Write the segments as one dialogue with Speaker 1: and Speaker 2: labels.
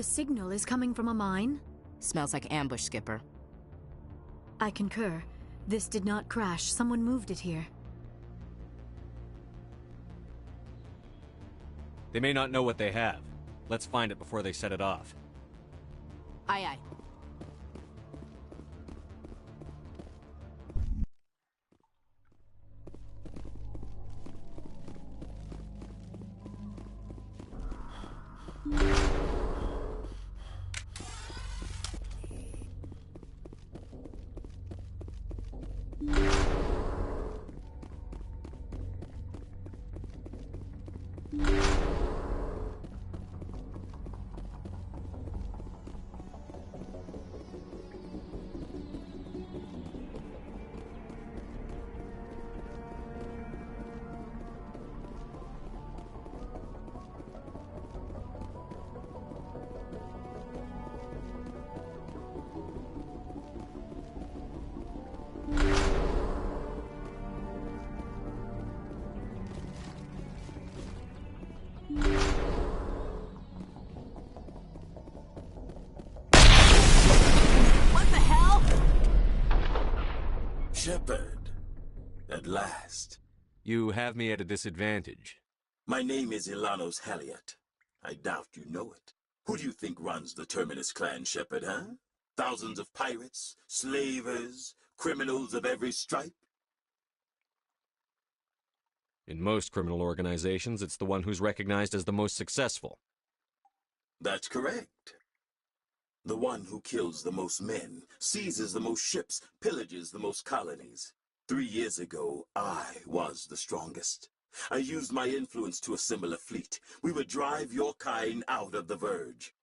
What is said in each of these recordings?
Speaker 1: The signal is coming from a mine?
Speaker 2: Smells like ambush, Skipper.
Speaker 1: I concur. This did not crash. Someone moved it here.
Speaker 3: They may not know what they have. Let's find it before they set it off.
Speaker 2: Aye, aye.
Speaker 4: Shepard, at last.
Speaker 3: You have me at a disadvantage.
Speaker 4: My name is Ilanos Haliot. I doubt you know it. Who do you think runs the Terminus clan, Shepard, huh? Thousands of pirates, slavers, criminals of every stripe?
Speaker 3: In most criminal organizations, it's the one who's recognized as the most successful.
Speaker 4: That's correct. The one who kills the most men, seizes the most ships, pillages the most colonies. 3 years ago, I was the strongest. I used my influence to assemble a fleet. We would drive your kind out of the Verge.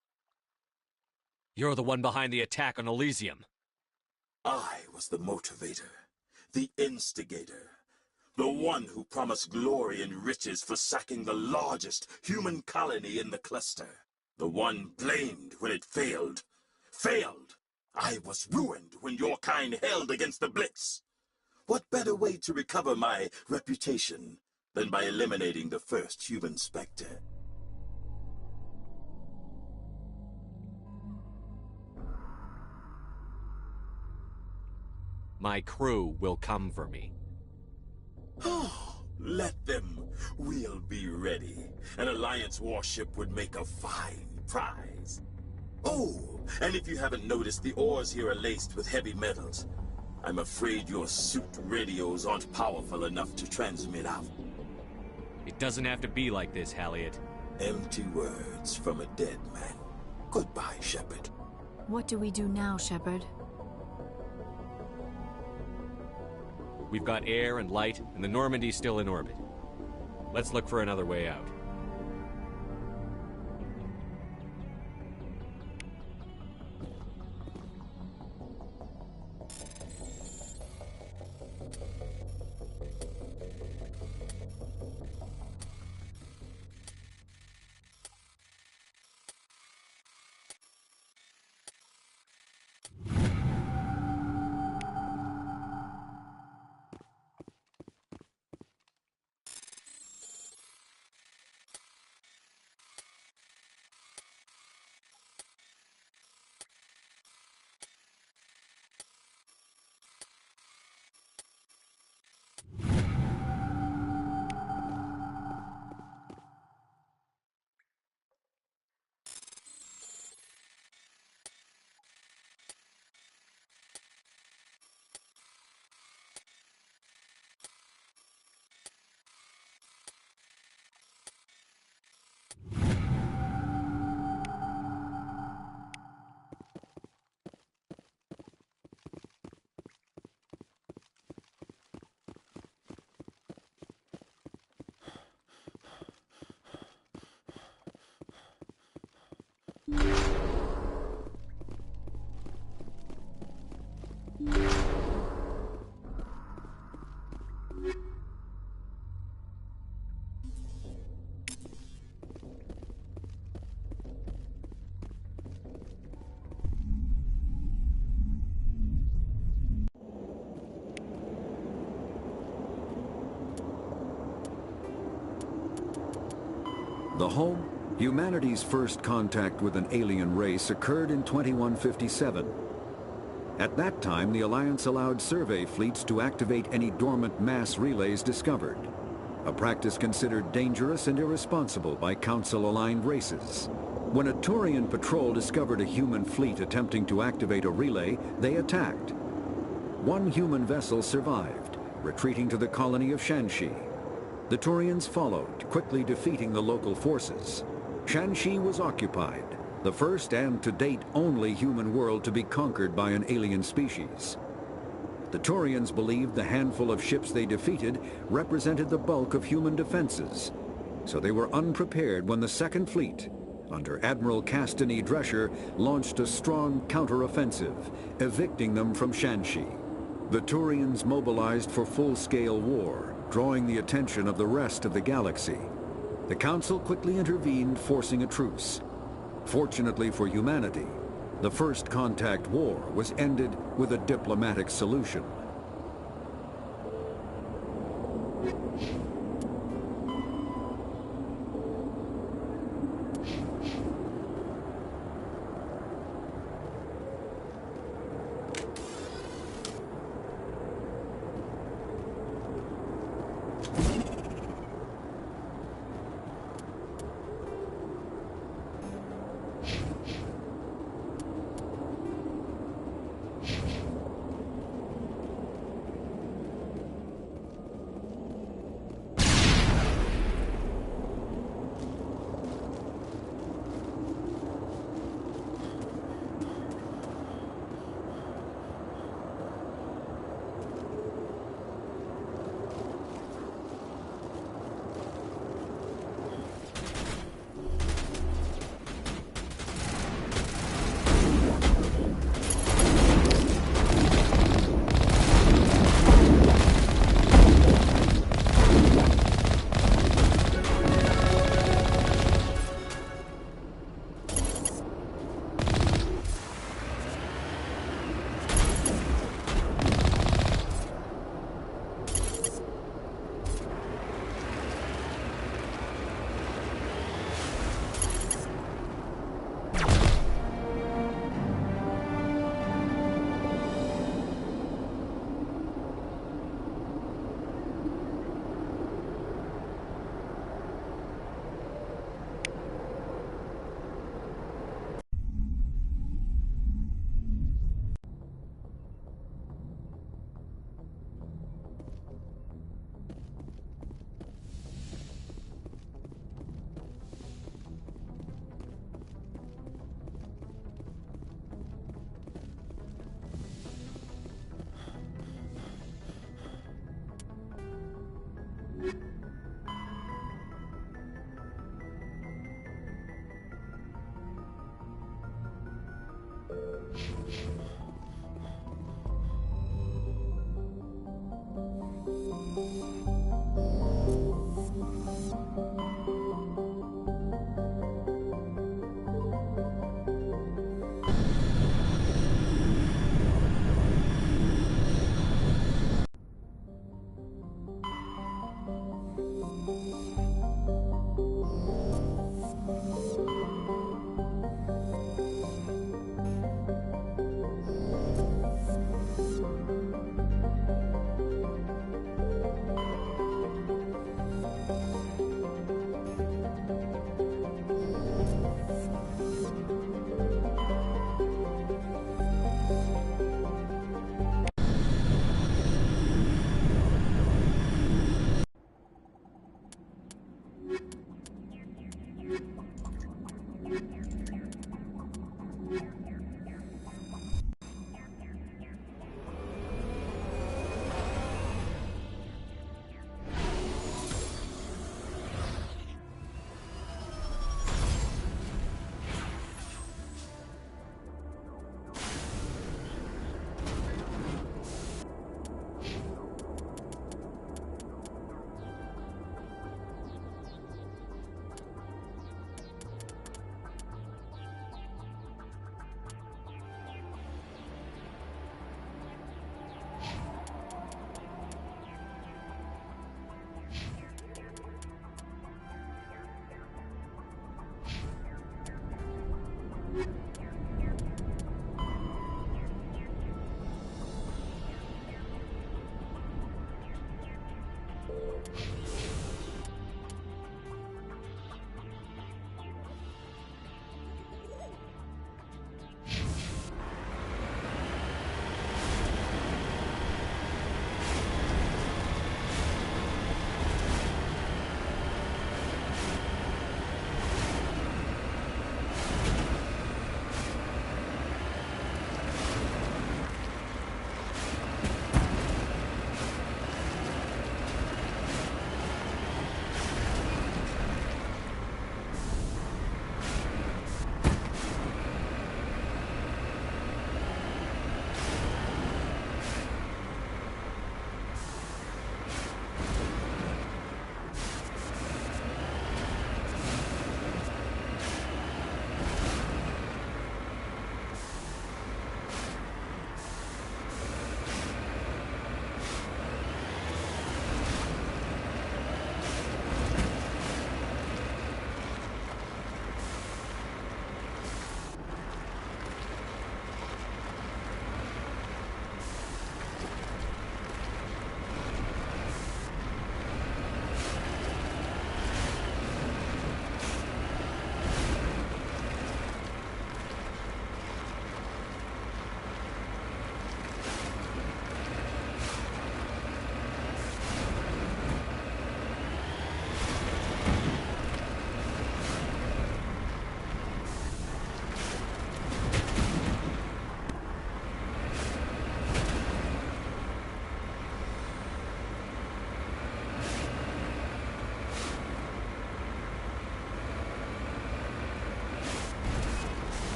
Speaker 3: You're the one behind the attack on Elysium.
Speaker 4: I was the motivator, the instigator, the one who promised glory and riches for sacking the largest human colony in the cluster. The one blamed when it failed. Failed! I was ruined when your kind held against the Blitz. What better way to recover my reputation than by eliminating the first human Spectre?
Speaker 3: My crew will come for me.
Speaker 4: Oh, let them. We'll be ready. An Alliance warship would make a fine prize. Oh, and if you haven't noticed, the ores here are laced with heavy metals. I'm afraid your suit radios aren't powerful enough to transmit out.
Speaker 3: It doesn't have to be like this, Haliot.
Speaker 4: Empty words from a dead man. Goodbye, Shepard.
Speaker 1: What do we do now, Shepard?
Speaker 3: We've got air and light, and the Normandy's still in orbit. Let's look for another way out.
Speaker 5: The home Humanity's first contact with an alien race occurred in 2157. At that time, the Alliance allowed survey fleets to activate any dormant mass relays discovered, a practice considered dangerous and irresponsible by Council-aligned races. When a Turian patrol discovered a human fleet attempting to activate a relay, they attacked. One human vessel survived, retreating to the colony of Shanxi. The Turians followed, quickly defeating the local forces. Shanxi was occupied, the first and to date only human world to be conquered by an alien species. The Turians believed the handful of ships they defeated represented the bulk of human defenses, so they were unprepared when the Second Fleet, under Admiral Castany Drescher, launched a strong counter-offensive, evicting them from Shanxi. The Turians mobilized for full-scale war, drawing the attention of the rest of the galaxy. The Council quickly intervened, forcing a truce. Fortunately for humanity, the First Contact War was ended with a diplomatic solution.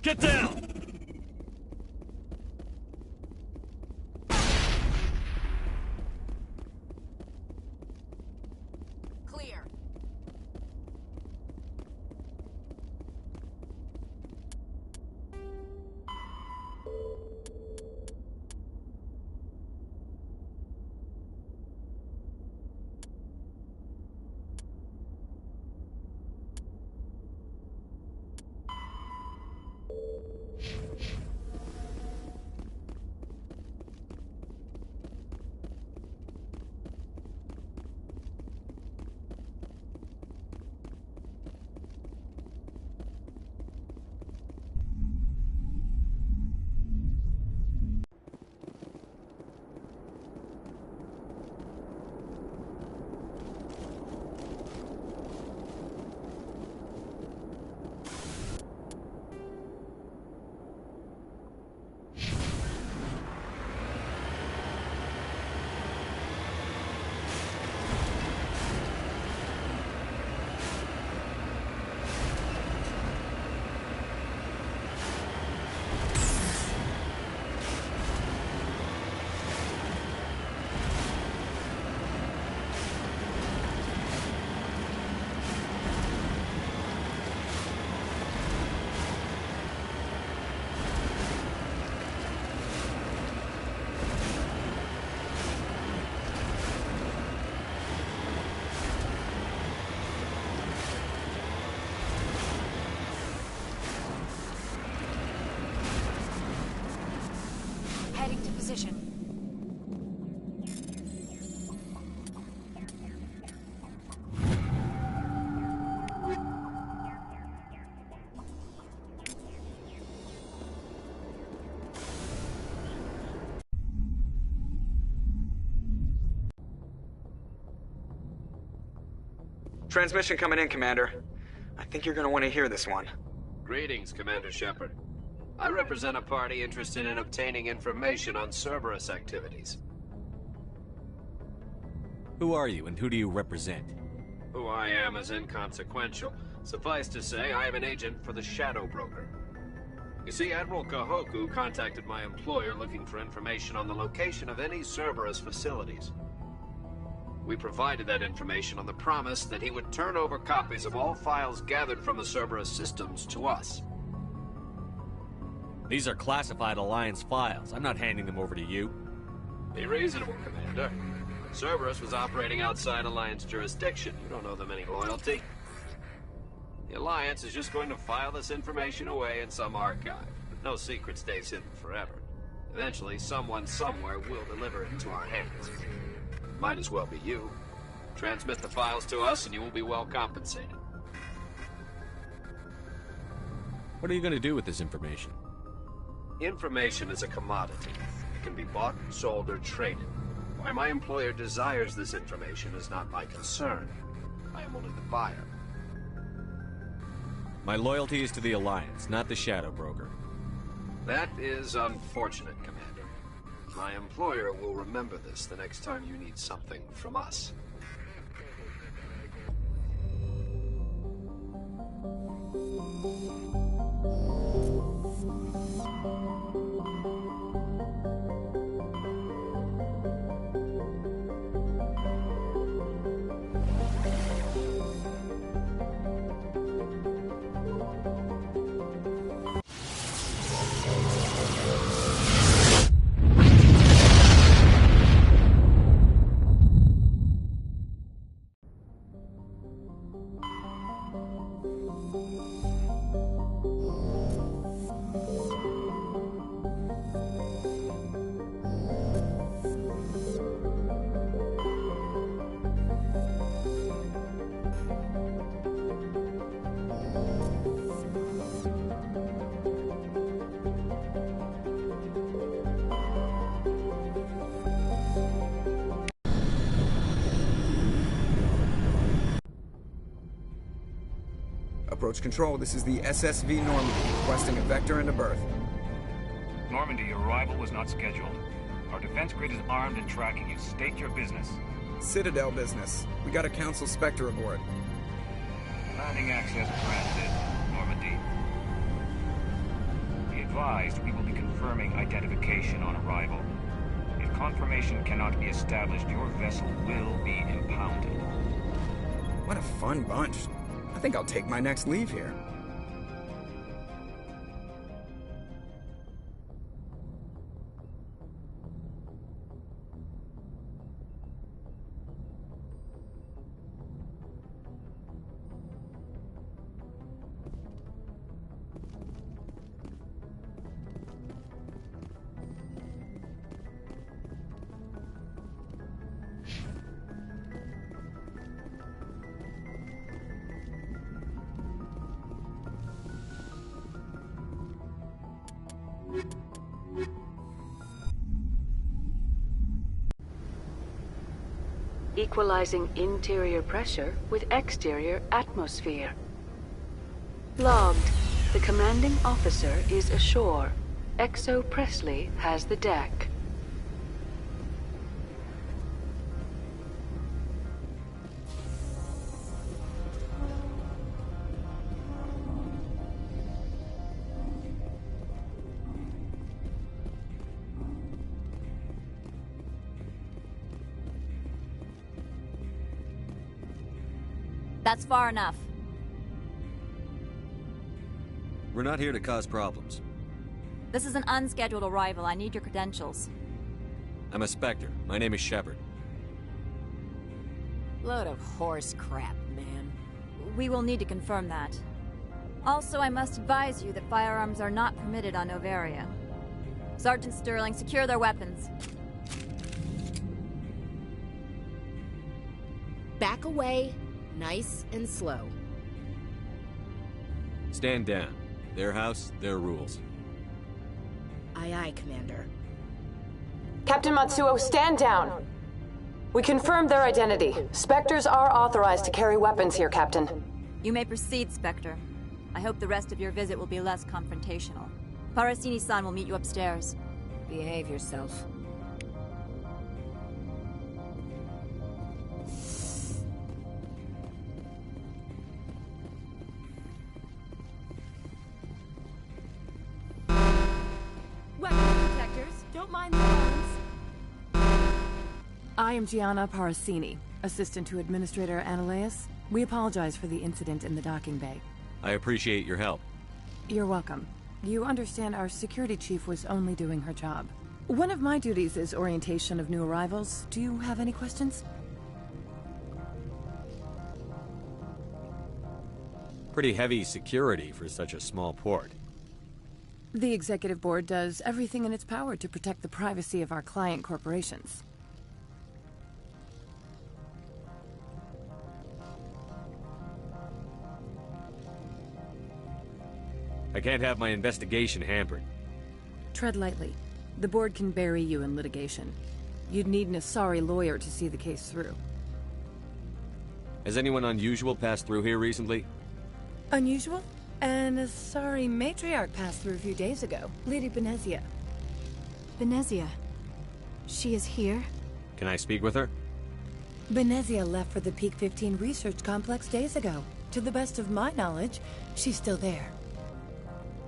Speaker 3: Get down!
Speaker 2: Clear.
Speaker 1: Heading to position.
Speaker 6: Transmission coming in, Commander. I think you're gonna want to hear this one.
Speaker 7: Greetings, Commander Shepard. I represent a party interested in obtaining information on Cerberus activities.
Speaker 3: Who are you, and who do you represent?
Speaker 7: Who I am is inconsequential. Suffice to say, I am an agent for the Shadow Broker. You see, Admiral Kahoku contacted my employer looking for information on the location of any Cerberus facilities. We provided that information on the promise that he would turn over copies of all files gathered from the Cerberus systems to us.
Speaker 3: These are classified Alliance files. I'm not handing them over to you.
Speaker 7: Be reasonable, Commander. Cerberus was operating outside Alliance jurisdiction. You don't owe them any loyalty. The Alliance is just going to file this information away in some archive. No secret stays hidden forever. Eventually, someone somewhere will deliver it into our hands. Might as well be you. Transmit the files to us and you will be well compensated.
Speaker 3: What are you going to do with this information?
Speaker 7: Information is a commodity. It can be bought, sold, or traded. Why my employer desires this information is not my concern. I am only the buyer.
Speaker 3: My loyalty is to the Alliance, not the Shadow Broker.
Speaker 7: That is unfortunate, Commander. My employer will remember this the next time you need something from us.
Speaker 8: Approach control, this is the SSV Normandy, requesting a vector and a berth.
Speaker 9: Normandy, your arrival was not scheduled. Our defense grid is armed and tracking you. State your business.
Speaker 8: Citadel business. We got a Council Spectre aboard.
Speaker 9: Landing access granted, Normandy. Be advised, we will be confirming identification on arrival. If confirmation cannot be established, your vessel will be impounded.
Speaker 8: What a fun bunch. I think I'll take my next leave here.
Speaker 10: Equalizing interior pressure with exterior atmosphere. Logged. The commanding officer is ashore. Exo Presley has the deck.
Speaker 11: That's far enough.
Speaker 3: We're not here to cause problems.
Speaker 11: This is an unscheduled arrival. I need your credentials.
Speaker 3: I'm a Spectre. My name is Shepard.
Speaker 2: Load of horse crap, man.
Speaker 11: We will need to confirm that. Also, I must advise you that firearms are not permitted on Noveria. Sergeant Sterling, secure their weapons.
Speaker 2: Back away, nice and slow.
Speaker 3: Stand down. Their house, their rules.
Speaker 2: Aye, aye, Commander.
Speaker 12: Captain Matsuo, stand down! We confirmed their identity. Spectres are authorized to carry weapons here, Captain.
Speaker 11: You may proceed, Spectre. I hope the rest of your visit will be less confrontational. Parasini-san will meet you upstairs.
Speaker 2: Behave yourself.
Speaker 13: Weapon protectors, don't mind the arms. I am Gianna Parasini, assistant to Administrator Ananias. We apologize for the incident in the docking bay.
Speaker 3: I appreciate your help.
Speaker 13: You're welcome. You understand our security chief was only doing her job. One of my duties is orientation of new arrivals. Do you have any questions?
Speaker 3: Pretty heavy security for such a small port.
Speaker 13: The Executive Board does everything in its power to protect the privacy of our client corporations.
Speaker 3: I can't have my investigation hampered.
Speaker 13: Tread lightly. The board can bury you in litigation. You'd need an Asari lawyer to see the case through.
Speaker 3: Has anyone unusual passed through here recently?
Speaker 13: Unusual? An Asari matriarch passed through a few days ago. Lady Benezia.
Speaker 1: Benezia. She is here?
Speaker 3: Can I speak with her?
Speaker 13: Benezia left for the Peak 15 research complex days ago. To the best of my knowledge, she's still there.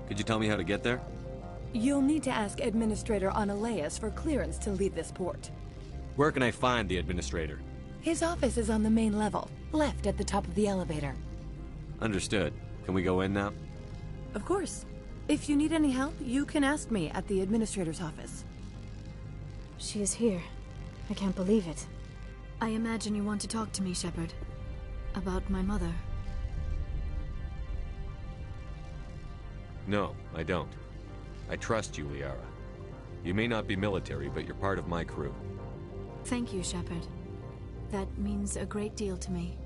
Speaker 3: Could you tell me how to get there?
Speaker 13: You'll need to ask Administrator Analeus for clearance to leave this port.
Speaker 3: Where can I find the Administrator?
Speaker 13: His office is on the main level, left at the top of the elevator.
Speaker 3: Understood. Can we go in now?
Speaker 13: Of course. If you need any help, you can ask me at the Administrator's office.
Speaker 1: She is here. I can't believe it. I imagine you want to talk to me, Shepard. About my mother.
Speaker 3: No, I don't. I trust you, Liara. You may not be military, but you're part of my crew.
Speaker 1: Thank you, Shepard. That means a great deal to me.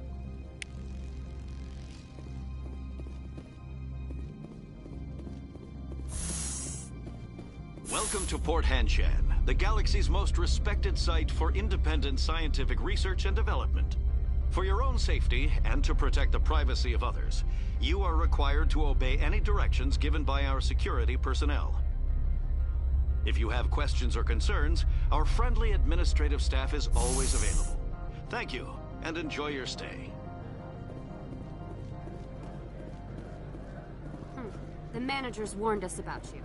Speaker 14: Welcome to Port Hanshan, the galaxy's most respected site for independent scientific research and development. For your own safety and to protect the privacy of others, you are required to obey any directions given by our security personnel. If you have questions or concerns, our friendly administrative staff is always available. Thank you, and enjoy your stay.
Speaker 15: The managers warned us about you.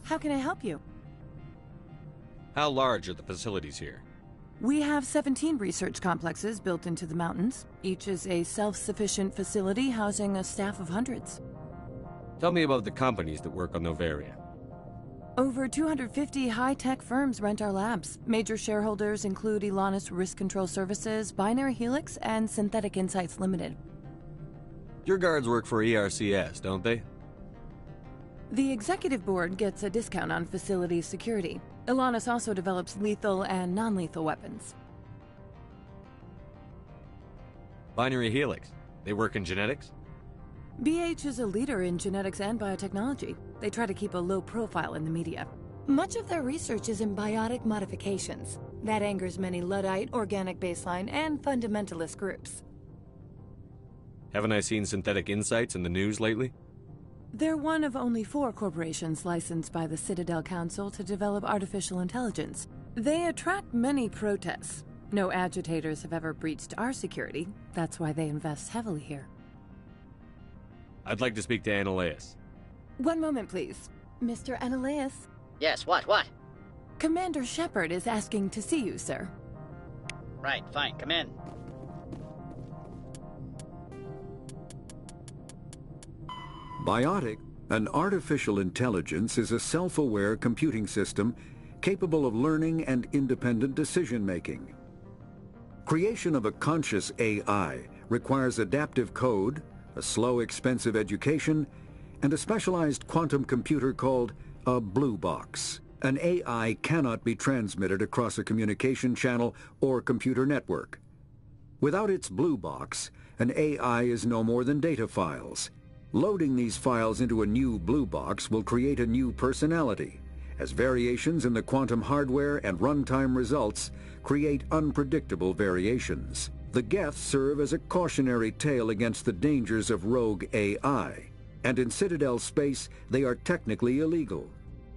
Speaker 13: How can I help you?
Speaker 3: How large are the facilities here?
Speaker 13: We have 17 research complexes built into the mountains. Each is a self-sufficient facility housing a staff of hundreds.
Speaker 3: Tell me about the companies that work on Noveria.
Speaker 13: Over 250 high-tech firms rent our labs. Major shareholders include Elanus Risk Control Services, Binary Helix, and Synthetic Insights Limited.
Speaker 3: Your guards work for ERCS, don't they?
Speaker 13: The executive board gets a discount on facility security. Elanus also develops lethal and non-lethal weapons.
Speaker 3: Binary Helix. They work in genetics?
Speaker 13: BH is a leader in genetics and biotechnology. They try to keep a low profile in the media. Much of their research is in biotic modifications. That angers many Luddite, organic baseline, and fundamentalist groups.
Speaker 3: Haven't I seen Synthetic Insights in the news lately?
Speaker 13: They're one of only 4 corporations licensed by the Citadel Council to develop artificial intelligence. They attract many protests. No agitators have ever breached our security. That's why they invest heavily here.
Speaker 3: I'd like to speak to Analeus.
Speaker 13: One moment, please. Mr. Analeus?
Speaker 16: Yes, what?
Speaker 13: Commander Shepard is asking to see you, sir.
Speaker 16: Right, fine, come in.
Speaker 5: Biotic, an artificial intelligence, is a self-aware computing system capable of learning and independent decision-making. Creation of a conscious AI requires adaptive code, a slow, expensive education, and a specialized quantum computer called a blue box. An AI cannot be transmitted across a communication channel or computer network. Without its blue box, an AI is no more than data files. Loading these files into a new blue box will create a new personality, as variations in the quantum hardware and runtime results create unpredictable variations. The Geth serve as a cautionary tale against the dangers of rogue AI, and in Citadel space they are technically illegal.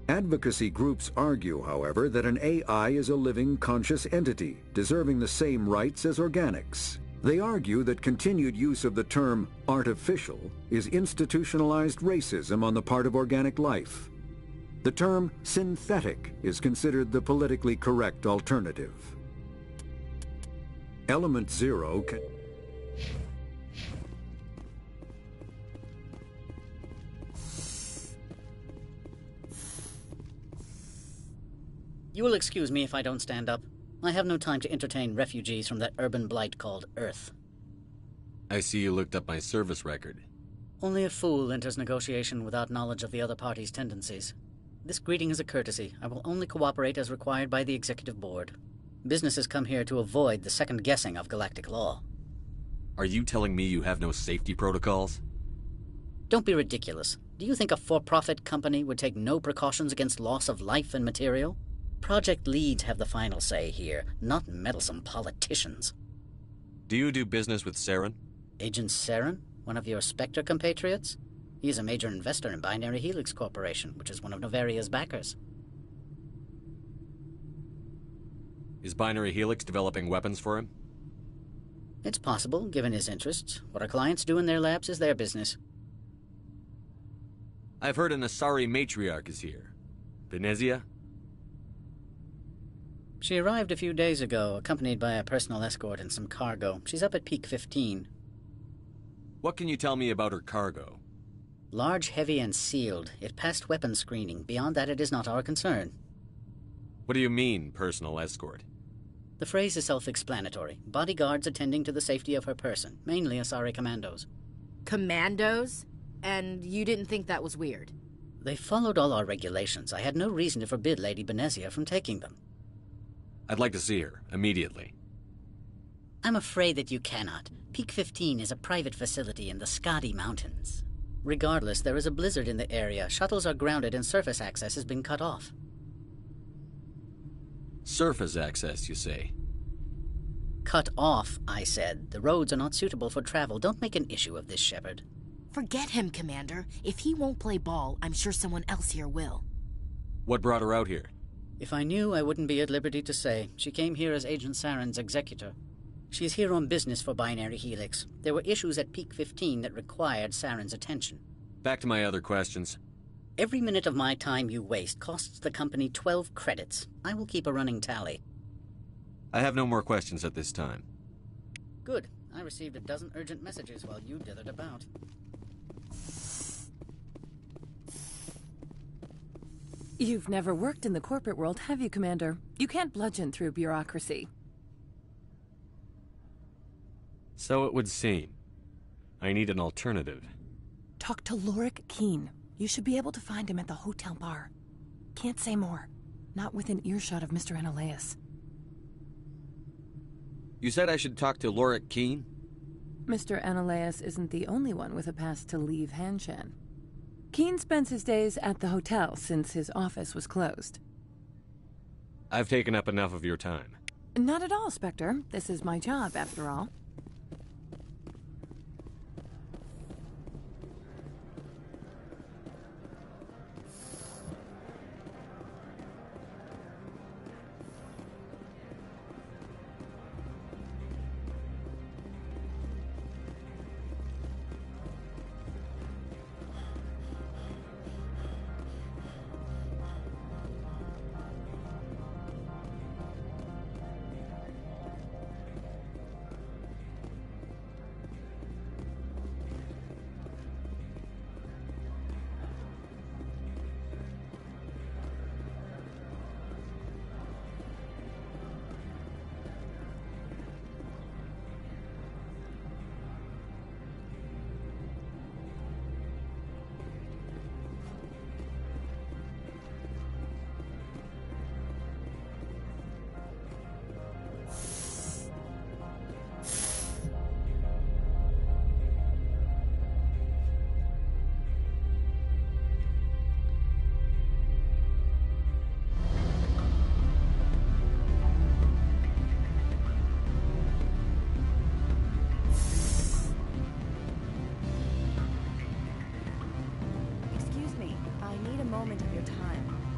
Speaker 5: Advocacy groups argue, however, that an AI is a living conscious entity, deserving the same rights as organics. They argue that continued use of the term artificial is institutionalized racism on the part of organic life. The term synthetic is considered the politically correct alternative. Element Zero can...
Speaker 16: You will excuse me if I don't stand up. I have no time to entertain refugees from that urban blight called Earth.
Speaker 3: I see you looked up my service record.
Speaker 16: Only a fool enters negotiation without knowledge of the other party's tendencies. This greeting is a courtesy. I will only cooperate as required by the Executive Board. Businesses come here to avoid the second guessing of galactic law.
Speaker 3: Are you telling me you have no safety protocols?
Speaker 16: Don't be ridiculous. Do you think a for-profit company would take no precautions against loss of life and material? Project leads have the final say here, not meddlesome politicians.
Speaker 3: Do you do business with Saren?
Speaker 16: Agent Saren? One of your Spectre compatriots? He is a major investor in Binary Helix Corporation, which is one of Novaria's backers.
Speaker 3: Is Binary Helix developing weapons for him?
Speaker 16: It's possible, given his interests. What our clients do in their labs is their business.
Speaker 3: I've heard an Asari matriarch is here. Benezia?
Speaker 16: She arrived a few days ago, accompanied by a personal escort and some cargo. She's up at Peak 15.
Speaker 3: What can you tell me about her cargo?
Speaker 16: Large, heavy, and sealed. It passed weapons screening. Beyond that, it is not our concern.
Speaker 3: What do you mean, personal escort?
Speaker 16: The phrase is self-explanatory. Bodyguards attending to the safety of her person, mainly Asari commandos.
Speaker 2: Commandos? And you didn't think that was weird?
Speaker 16: They followed all our regulations. I had no reason to forbid Lady Benezia from taking them.
Speaker 3: I'd like to see her, immediately.
Speaker 16: I'm afraid that you cannot. Peak 15 is a private facility in the Skadi Mountains. Regardless, there is a blizzard in the area. Shuttles are grounded and surface access has been cut off.
Speaker 3: Surface access, you say?
Speaker 16: Cut off, I said. The roads are not suitable for travel. Don't make an issue of this, Shepard.
Speaker 2: Forget him, Commander. If he won't play ball, I'm sure someone else here will.
Speaker 3: What brought her out here?
Speaker 16: If I knew, I wouldn't be at liberty to say. She came here as Agent Saren's executor. She's here on business for Binary Helix. There were issues at Peak 15 that required Saren's attention.
Speaker 3: Back to my other questions.
Speaker 16: Every minute of my time you waste costs the company 12 credits. I will keep a running tally.
Speaker 3: I have no more questions at this time.
Speaker 16: Good. I received a dozen urgent messages while you dithered about.
Speaker 13: You've never worked in the corporate world, have you, Commander? You can't bludgeon through bureaucracy.
Speaker 3: So it would seem. I need an alternative.
Speaker 13: Talk to Lorik Quiin. You should be able to find him at the hotel bar. Can't say more. Not within earshot of Mr. Analaeus.
Speaker 3: You said I should talk to Lorik Quiin?
Speaker 13: Mr. Analaeus isn't the only one with a pass to leave Hanshan. Quiin spends his days at the hotel since his office was closed.
Speaker 3: I've taken up enough of your time.
Speaker 13: Not at all, Spectre. This is my job, after all.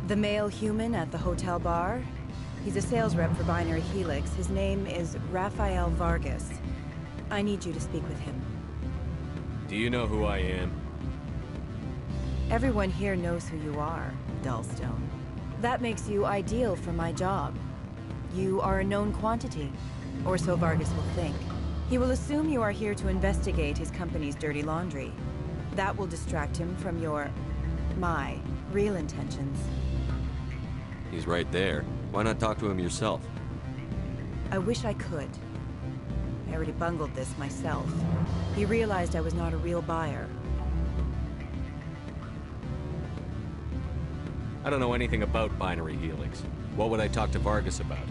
Speaker 17: The male human at the hotel bar? He's a sales rep for Binary Helix. His name is Rafael Vargas. I need you to speak with him.
Speaker 3: Do you know who I am?
Speaker 17: Everyone here knows who you are, Dullstone. That makes you ideal for my job. You are a known quantity, or so Vargas will think. He will assume you are here to investigate his company's dirty laundry. That will distract him from my real intentions.
Speaker 3: He's right there. Why not talk to him yourself?
Speaker 17: I wish I could. I already bungled this myself. He realized I was not a real buyer.
Speaker 3: I don't know anything about Binary Helix. What would I talk to Vargas about?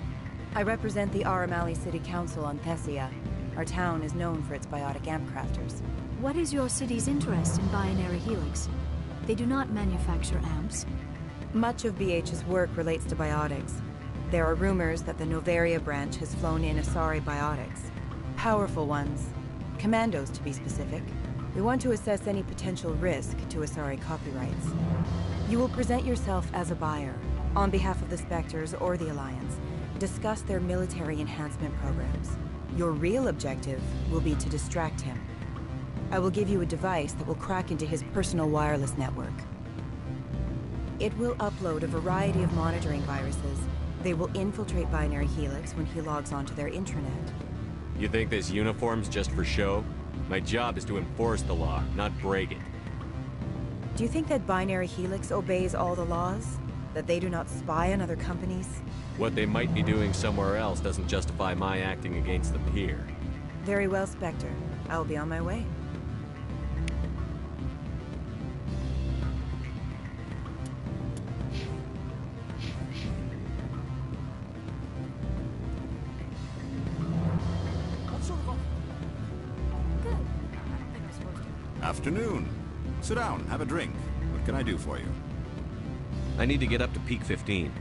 Speaker 17: I represent the Aramali City Council on Thessia. Our town is known for its biotic amp crafters.
Speaker 1: What is your city's interest in Binary Helix? They do not manufacture amps.
Speaker 17: Much of BH's work relates to biotics. There are rumors that the Noveria branch has flown in Asari biotics. Powerful ones. Commandos, to be specific. We want to assess any potential risk to Asari copyrights. You will present yourself as a buyer, on behalf of the Spectres or the Alliance. Discuss their military enhancement programs. Your real objective will be to distract him. I will give you a device that will crack into his personal wireless network. It will upload a variety of monitoring viruses. They will infiltrate Binary Helix when he logs onto their intranet.
Speaker 3: You think this uniform's just for show? My job is to enforce the law, not break it.
Speaker 17: Do you think that Binary Helix obeys all the laws? That they do not spy on other companies?
Speaker 3: What they might be doing somewhere else doesn't justify my acting against them here.
Speaker 17: Very well, Spectre. I will be on my way.
Speaker 18: Afternoon. Sit down, have a drink. What can I do for you?
Speaker 3: I need to get up to Peak 15.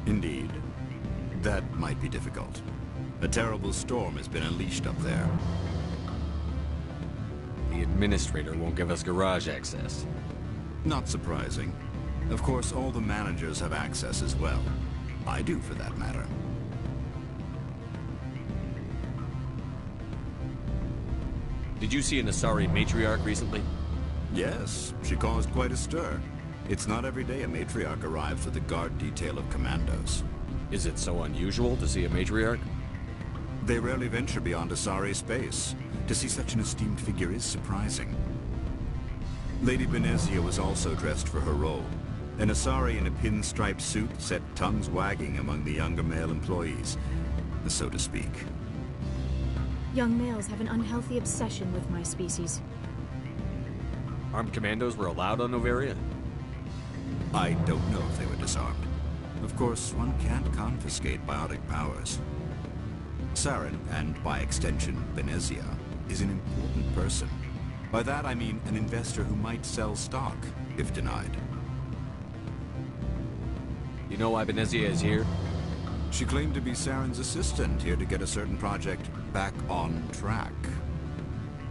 Speaker 18: Indeed. That might be difficult. A terrible storm has been unleashed up there.
Speaker 3: The administrator won't give us garage access.
Speaker 18: Not surprising. Of course, all the managers have access as well. I do, for that matter.
Speaker 3: Did you see an Asari matriarch recently?
Speaker 18: Yes, she caused quite a stir. It's not every day a matriarch arrives with a guard detail of commandos.
Speaker 3: Is it so unusual to see a matriarch?
Speaker 18: They rarely venture beyond Asari space. To see such an esteemed figure is surprising. Lady Benezia was also dressed for her role. An Asari in a pinstripe suit set tongues wagging among the younger male employees, so to speak.
Speaker 1: Young males have an unhealthy obsession with my species.
Speaker 3: Armed commandos were allowed on Noveria?
Speaker 18: I don't know if they were disarmed. Of course, one can't confiscate biotic powers. Saren, and by extension, Benezia, is an important person. By that I mean an investor who might sell stock, if denied.
Speaker 3: You know why Benezia is here?
Speaker 18: She claimed to be Saren's assistant, here to get a certain project back on track.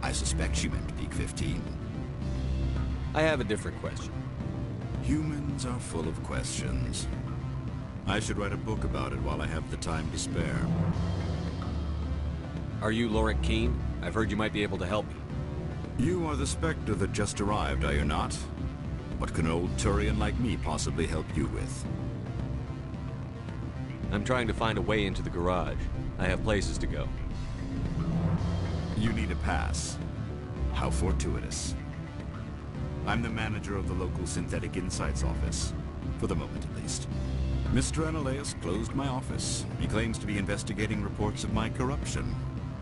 Speaker 18: I suspect she meant Peak 15.
Speaker 3: I have a different question.
Speaker 18: Humans are full of questions. I should write a book about it while I have the time to spare.
Speaker 3: Are you Lorik Keen? I've heard you might be able to help me.
Speaker 18: You are the Spectre that just arrived, are you not? What can an old Turian like me possibly help you with?
Speaker 3: I'm trying to find a way into the garage. I have places to go.
Speaker 18: You need a pass. How fortuitous. I'm the manager of the local Synthetic Insights office. For the moment, at least. Mr. Analaeus closed my office. He claims to be investigating reports of my corruption.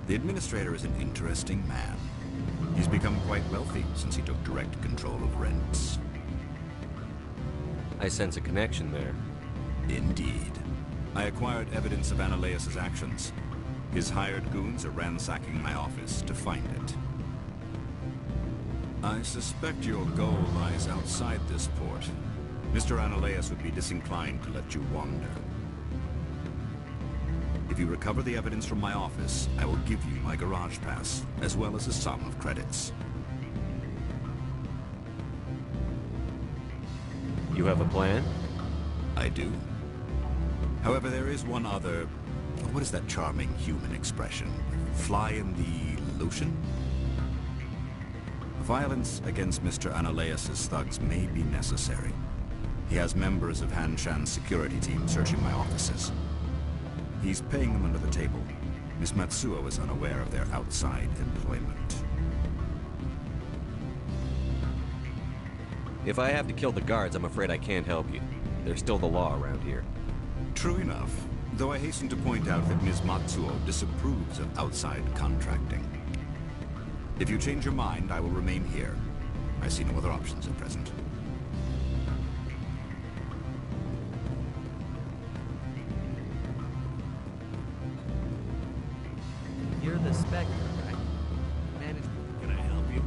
Speaker 18: The administrator is an interesting man. He's become quite wealthy since he took direct control of rents.
Speaker 3: I sense a connection there.
Speaker 18: Indeed. I acquired evidence of Analaeus' actions. His hired goons are ransacking my office to find it. I suspect your goal lies outside this port. Mr. Analaeus would be disinclined to let you wander. If you recover the evidence from my office, I will give you my garage pass, as well as a sum of credits.
Speaker 3: You have a plan?
Speaker 18: I do. However, there is one other... What is that charming human expression? Fly in the lotion? Violence against Mr. Analaeus' thugs may be necessary. He has members of Han Shan's security team searching my offices. He's paying them under the table. Miss Matsuo is unaware of their outside employment.
Speaker 3: If I have to kill the guards, I'm afraid I can't help you. There's still the law around here.
Speaker 18: True enough, though I hasten to point out that Ms. Matsuo disapproves of outside contracting. If you change your mind, I will remain here. I see no other options at present.
Speaker 19: inspector, right? Management.
Speaker 18: Can I help you?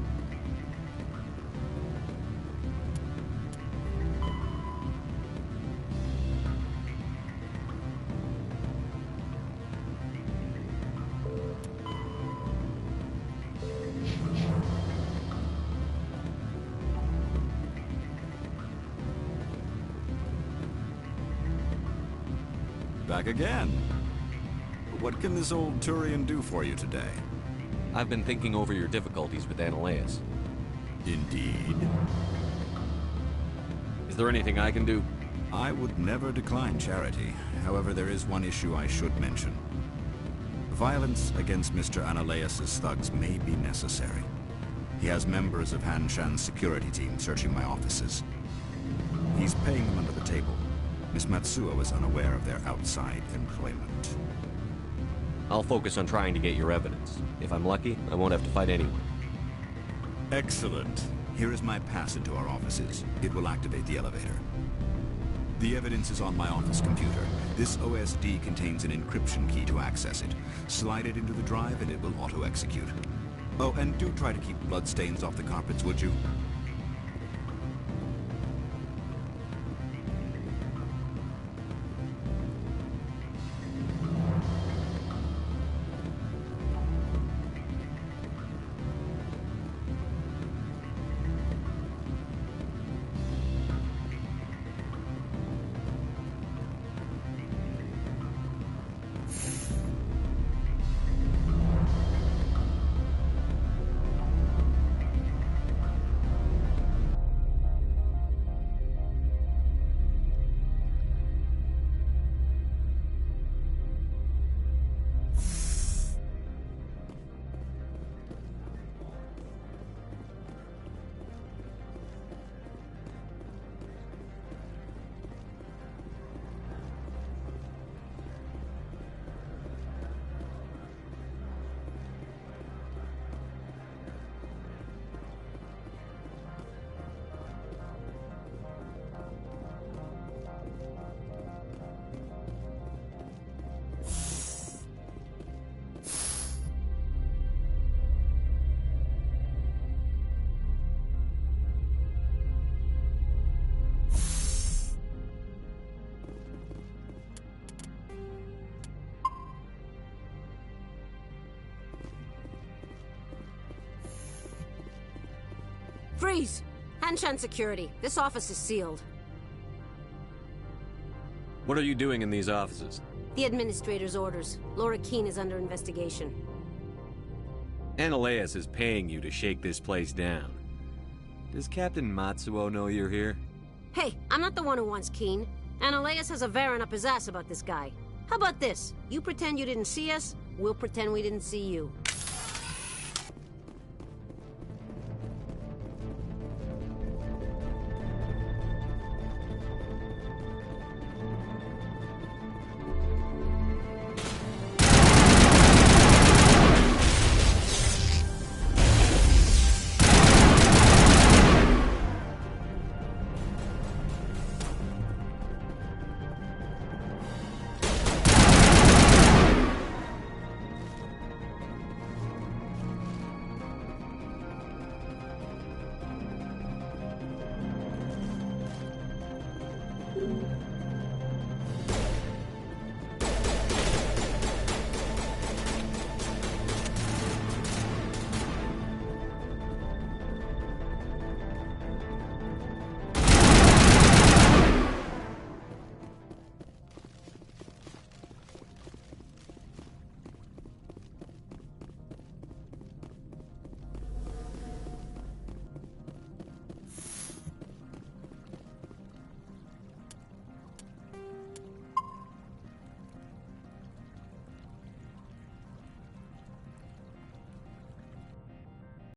Speaker 18: Back again. What can this old Turian do for you today?
Speaker 3: I've been thinking over your difficulties with Annihilus.
Speaker 18: Indeed.
Speaker 3: Is there anything I can do?
Speaker 18: I would never decline charity. However, there is one issue I should mention. Violence against Mr. Annihilus' thugs may be necessary. He has members of Han Shan's security team searching my offices. He's paying them under the table. Miss Matsuo is unaware of their outside employment.
Speaker 3: I'll focus on trying to get your evidence. If I'm lucky, I won't have to fight anyone.
Speaker 18: Excellent. Here is my pass into our offices. It will activate the elevator. The evidence is on my office computer. This OSD contains an encryption key to access it. Slide it into the drive and it will auto-execute. Oh, and do try to keep bloodstains off the carpets, would you?
Speaker 15: Freeze! Han Shan Security. This office is sealed.
Speaker 3: What are you doing in these offices?
Speaker 15: The administrator's orders. Laura Keene is under investigation.
Speaker 3: Annihilus is paying you to shake this place down. Does Captain Matsuo know you're here?
Speaker 15: Hey, I'm not the one who wants Keene. Annihilus has a Varen up his ass about this guy. How about this? You pretend you didn't see us, we'll pretend we didn't see you.